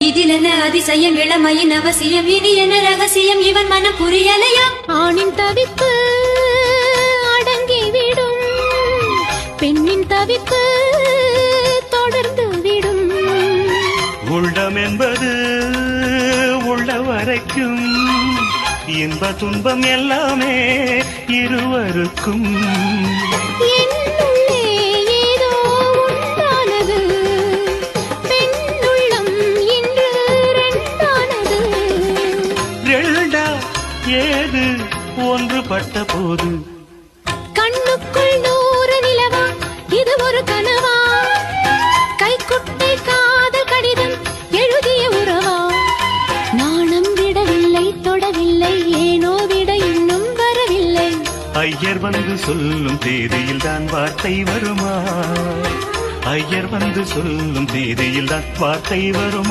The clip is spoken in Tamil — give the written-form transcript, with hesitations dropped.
இதிலென அதிசயம் இளமையின் அவசியம் இனி என்ன ரகசியம் இவன் மனம் புரியலையா ஆணின் தவிப்பு அடங்கிவிடும் பெண்ணின் தவிப்பு தொடர்ந்து விடும் உள்ளம் என்பது உள்ள வரைக்கும் இன்ப துன்பம் எல்லாமே இருவருக்கும் என்னுள்ளே ஏதோ உண்டானது பெண்ணுள்ளம் இன்று ரெண்டானது ரெண்டா ஏது ஒன்றுபட்ட போது கண்ணுக்குள் 100 நிலவா இது ஒரு கனவா கைக்குட்டை காதல் கடிதம் எழுதிய உறவா நாணம் விடவில்லை தொடவில்லை ஏனோ விட இன்னும் வரவில்லை ஐயர் வந்து சொல்லும் தேதியில் தான் வார்த்தை வருமா ஐயர் வந்து சொல்லும் தேதியில் தான் வார்த்தை வருமா